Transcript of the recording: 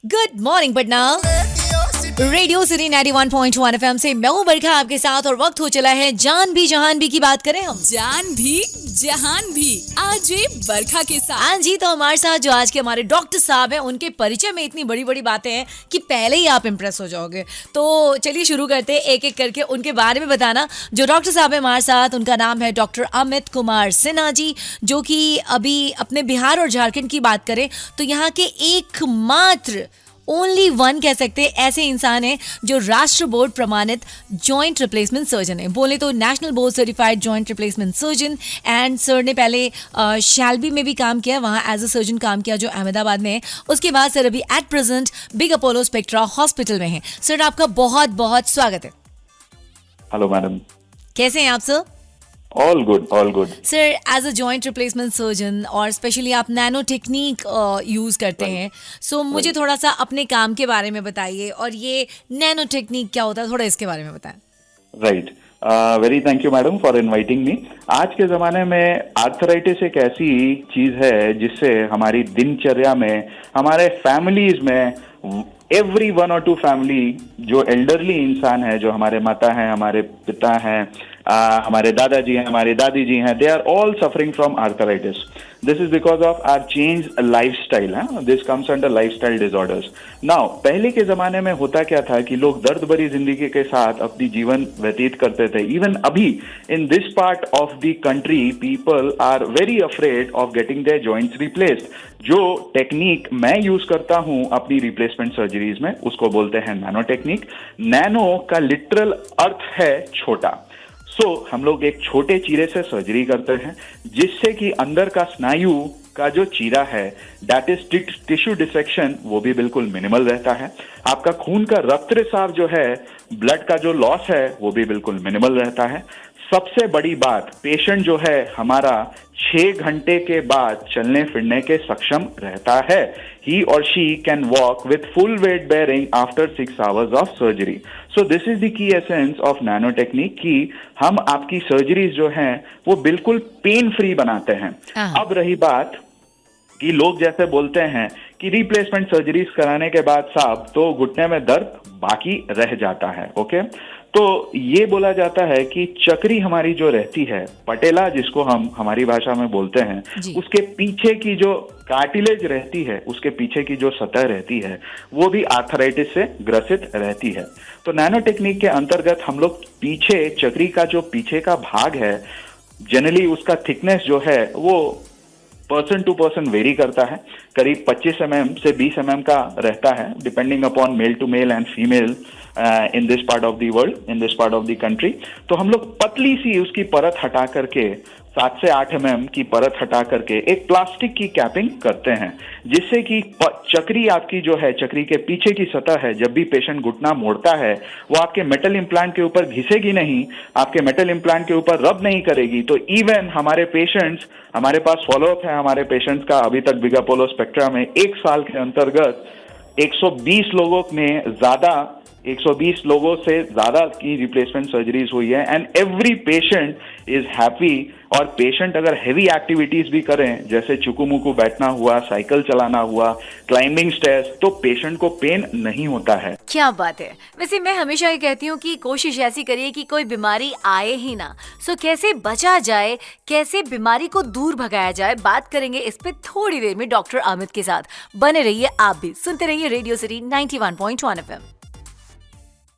Good morning Patna. Radio city 91.1 FM से मैं हूं बरखा आपके साथ और वक्त हो चला है जान भी जहान भी की बात करें हम। जान भी जहान भी आरजे बरखा के साथ। हाँ जी, तो हमारे साथ जो आज के हमारे डॉक्टर साहब हैं उनके परिचय में इतनी बड़ी बड़ी बातें हैं कि पहले ही आप इम्प्रेस हो जाओगे। तो चलिए शुरू करते हैं एक एक करके उनके बारे में बताना। जो डॉक्टर साहब है हमारे साथ उनका नाम है डॉक्टर अमित कुमार सिन्हा जी, जो कि अभी अपने बिहार और झारखंड की बात करें तो यहाँ के एकमात्र ओनली वन कह सकते हैं ऐसे इंसान हैं जो राष्ट्र बोर्ड प्रमाणित जॉइंट रिप्लेसमेंट सर्जन है। बोले तो national board certified joint replacement surgeon. And sir ने पहले शैल्बी में भी काम किया, वहाँ एज अ सर्जन काम किया जो अहमदाबाद में है। उसके बाद सर अभी at present big Apollo spectra hospital में है। सर आपका बहुत बहुत स्वागत है। हेलो मैडम, कैसे हैं आप sir? All good all good. Sir as a joint replacement surgeon और स्पेशली आप नैनो टेक्निक यूज करते हैं, सो मुझे थोड़ा सा अपने काम के बारे में बताइए और ये नैनो टेक्निक क्या होता है, थोड़ा इसके बारे में बताएं। Right, very thank you madam for inviting me. आज के ज़माने में आर्थराइटिस एक ऐसी चीज़ है जिससे हमारी दिनचर्या में, हमारे फैमिलीज में, एवरी वन और टू फैमिली जो एल्डरली इंसान है, जो हमारे माता हैं, हमारे पिता हैं, हमारे दादाजी हैं, हमारी दादी जी हैं, they are all suffering from arthritis. This is because of our change lifestyle. This comes under lifestyle disorders. Now पहले के जमाने में होता क्या था कि लोग दर्द भरी जिंदगी के साथ अपनी जीवन व्यतीत करते थे। इवन अभी in this part of the country people are very afraid of getting their joints replaced. जो टेक्निक मैं यूज करता हूं अपनी रिप्लेसमेंट सर्जरीज में, उसको बोलते हैं नैनो टेक्निक। नैनो का लिटरल अर्थ है छोटा। हम लोग एक छोटे चीरे से सर्जरी करते हैं जिससे कि अंदर का स्नायु का जो चीरा है, दैट इज टिश्यू डिसेक्शन, वो भी बिल्कुल मिनिमल रहता है। आपका खून का रक्त रिसाव जो है, ब्लड का जो लॉस है, वो भी बिल्कुल मिनिमल रहता है। सबसे बड़ी बात, पेशेंट जो है हमारा 6 घंटे के बाद चलने फिरने के सक्षम रहता है। He or she can walk with full weight bearing after 6 hours of surgery. So this is the key essence of nano technique कि हम आपकी सर्जरीज जो हैं वो बिल्कुल पेन फ्री बनाते हैं। अब रही बात कि लोग जैसे बोलते हैं कि रिप्लेसमेंट सर्जरीज कराने के बाद साहब तो घुटने में दर्द बाकी रह जाता है। ओके, तो ये बोला जाता है कि चक्री हमारी जो रहती है, पटेला जिसको हम हमारी भाषा में बोलते हैं, उसके पीछे की जो कार्टिलेज रहती है, उसके पीछे की जो सतह रहती है, वो भी आर्थराइटिस से ग्रसित रहती है। तो नैनो टेक्निक के अंतर्गत हम लोग पीछे चक्री का जो पीछे का भाग है, जनरली उसका थिकनेस जो है वो पर्सन टू पर्सन वेरी करता है। करीब 25 mm से 20 mm का रहता है, depending upon male to male and female in this part of the world, in this part of the country. तो हम लोग पतली सी उसकी परत हटा करके 7 से 8 mm की परत हटा करके एक प्लास्टिक की कैपिंग करते हैं, जिससे कि चक्री आपकी जो है, चक्री के पीछे की सतह है, जब भी पेशेंट घुटना मोड़ता है वो आपके मेटल इम्प्लांट के ऊपर घिसेगी नहीं, आपके मेटल इम्प्लांट के ऊपर रब नहीं करेगी। तो इवन हमारे पेशेंट्स, हमारे पास फॉलोअप है हमारे पेशेंट्स का अभी तक बिग अपोलो स्पेक्ट्रा में 1 साल के अंतर्गत 120 लोगों से ज्यादा की रिप्लेसमेंट सर्जरीज हुई है। And every patient is happy. और पेशेंट अगर हेवी एक्टिविटीज भी करें, जैसे चुकू-मुकू बैठना हुआ, साइकिल चलाना हुआ, क्लाइंबिंग स्टेयर्स, तो पेशेंट को पेन नहीं होता है। क्या बात है। वैसे मैं हमेशा ये कहती हूँ कि कोशिश ऐसी करिए कि कोई बीमारी आए ही ना। सो कैसे बचा जाए, कैसे बीमारी को दूर भगाया जाए, बात करेंगे इस पे थोड़ी देर में डॉक्टर अमित के साथ। बने रहिए, आप भी सुनते रहिए रेडियो सिटी 91.1 FM।